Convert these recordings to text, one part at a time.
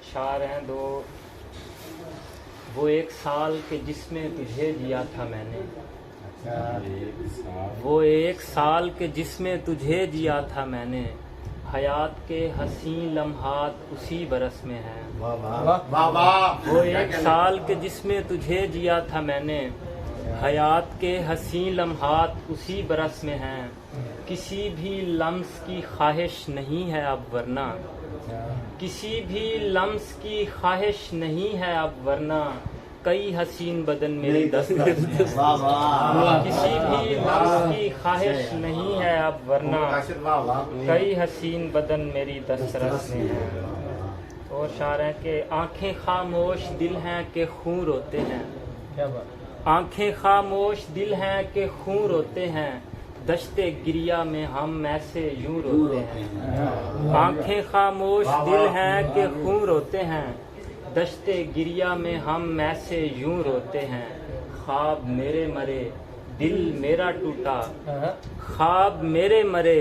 शार हैं दो। वो एक साल के जिसमें तुझे जिया था मैंने, वो एक साल के जिसमें तुझे जिया था मैंने, हयात के हसीन लम्हात उसी बरस में हैं। वो एक साल के जिसमें तुझे जिया था मैंने, हयात के हसीन लम्हात उसी बरस में हैं। किसी भी लम्स की ख्वाहिश नहीं है अब वरना, किसी भी लम्स की ख्वाहिश नहीं है अब वरना, कई हसीन बदन मेरी दस्तरस में। किसी भी लम्स की ख्वाहिश नहीं है अब वरना, कई हसीन बदन मेरी दस्तरस में है। और शायर हैं कि आंखें खामोश दिल हैं कि खून रोते हैं, आंखें खामोश दिल हैं कि खून रोते हैं, दश्ते गिरिया में हम ऐसे यूं रोते हैं। आंखें खामोश दिल हैं कि खून रोते हैं, दश्ते गिरिया में हम ऐसे यूं रोते हैं। ख्वाब मेरे मरे दिल मेरा टूटा, ख्वाब मेरे मरे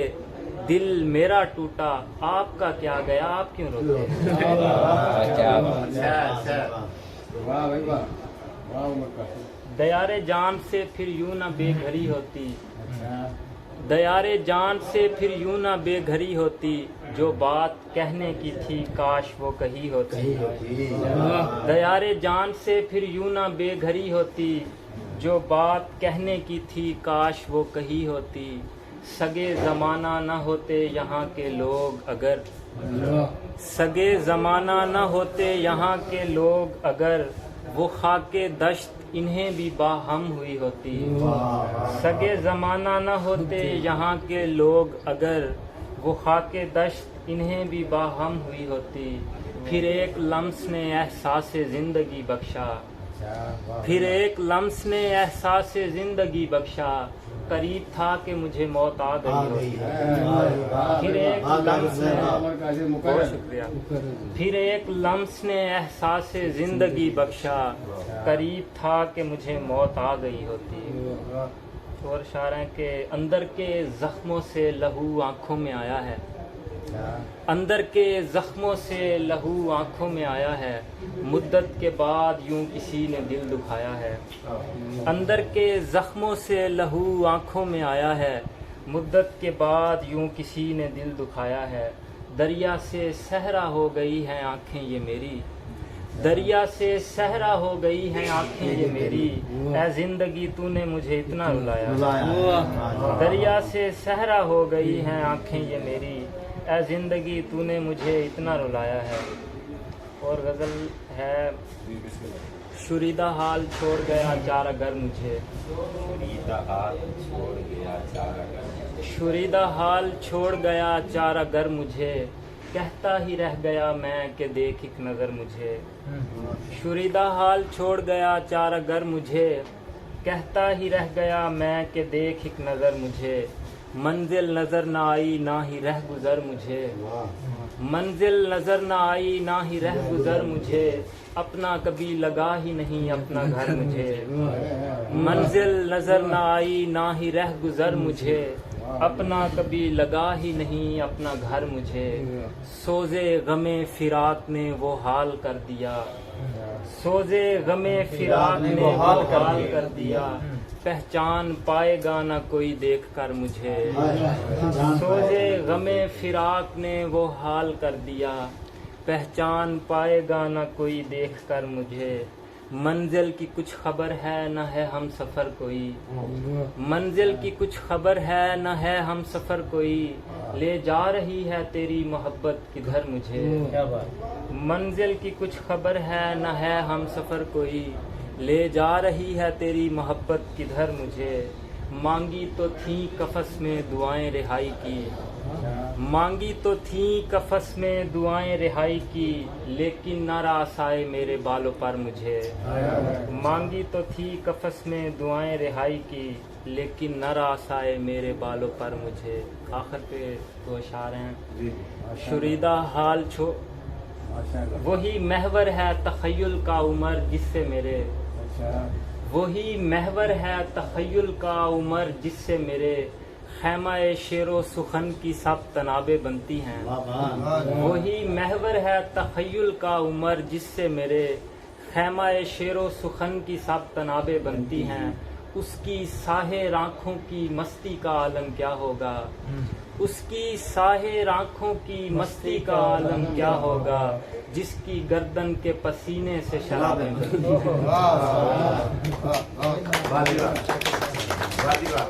दिल मेरा टूटा, आपका क्या गया आप क्यों रोते हैं। दयारे जान से फिर यूं ना बेघरी होती, दयारे जान से फिर यूं ना बेघरी होती, जो बात कहने की थी काश वो कही होती। दयारे जान से फिर यूं ना बेघरी होती, जो बात कहने की थी काश वो कही होती। सगे ज़माना न होते यहाँ के लोग अगर, सगे ज़माना न होते यहाँ के लोग अगर, वो खाके दश्त इन्हें भी बाहम हुई होती। सगे ज़माना न होते यहाँ के लोग अगर, वो खाके दश्त इन्हें भी बाहम हुई होती। फिर एक लम्स ने एहसास ज़िंदगी बख्शा, फिर एक लम्स ने एहसास ज़िंदगी बख्शा, करीब था कि मुझे मौत आ गई होती। फिर एक लम्स ने, बहुत शुक्रिया, फिर एक लम्स ने एहसास ज़िंदगी बख्शा, करीब था कि मुझे मौत आ गई होती। और शायर के अंदर के ज़ख्मों से लहू आँखों में आया है, अंदर के ज़ख्मों से लहू आँखों में आया है, मुद्दत के बाद यूं किसी ने दिल दुखाया है। अंदर के ज़ख्मों से लहू आँखों में आया है, मुद्दत के बाद यूं किसी ने दिल दुखाया है। दरिया से सहरा हो गई हैं आँखें ये मेरी, दरिया से सहरा हो गई हैं आँखें ये मेरी, ऐ ज़िंदगी तूने मुझे इतना रुलाया। दरिया से सहरा हो गई हैं आँखें ये मेरी, ऐ ज़िंदगी तूने मुझे इतना रुलाया है। और गज़ल है, शुरीदा हाल छोड़ गया चारा घर मुझे, शुरीदा हाल छोड़ गया चारा घर मुझे, कहता ही रह गया मैं कि देख एक नज़र मुझे। शुरीदा हाल छोड़ गया चारा घर मुझे, कहता ही रह गया मैं कि देख एक नज़र मुझे। मंजिल नज़र ना आई ना ही रह गुज़र मुझे, मंजिल नज़र ना आई ना ही रह गुज़र मुझे, अपना कभी लगा ही नहीं अपना घर मुझे। मंजिल नज़र ना आई ना ही रह गुज़र मुझे, अपना कभी लगा ही नहीं अपना घर मुझे। सोज़े गमे फिराक ने वो हाल कर दिया, सोज़े गमे फिराक ने वो हाल कर दिया, पहचान पाएगा ना कोई देख कर मुझे। सोज़े गमे फिराक ने वो हाल कर दिया, पहचान पाएगा ना कोई देख कर मुझे। मंजिल की कुछ खबर है न है हम सफ़र कोई, मंजिल की कुछ खबर है न है हम सफ़र कोई, ले जा रही है तेरी मोहब्बत किधर मुझे। मंजिल की कुछ खबर है न है हम सफ़र कोई, ले जा रही है तेरी मोहब्बत किधर मुझे। मांगी तो थी कफस में दुआएं रिहाई की, मांगी तो थी कफस में दुआएं रिहाई की, लेकिन न रास आए मेरे बालों पर मुझे। मांगी तो थी कफस में दुआएं रिहाई की, लेकिन न रास आए मेरे बालों पर मुझे। आखिर पे दो अशार हैं, शुरीदा हाल छो वही महवर है तखय्युल का उमर जिससे मेरे, वही महवर है तखय्युल का उमर जिससे मेरे, खैमाए शेरो सुखन की सब तनाबे बनती हैं। वही महवर है तखय्युल का उमर जिससे मेरे खैमाए शेरो सुखन की सब तनाबे बनती हैं। उसकी साहे आँखों की मस्ती का आलम क्या होगा, उसकी साहे आँखों की मस्ती का आलम क्या होगा, जिसकी गर्दन के पसीने से शराबें बनती हैं।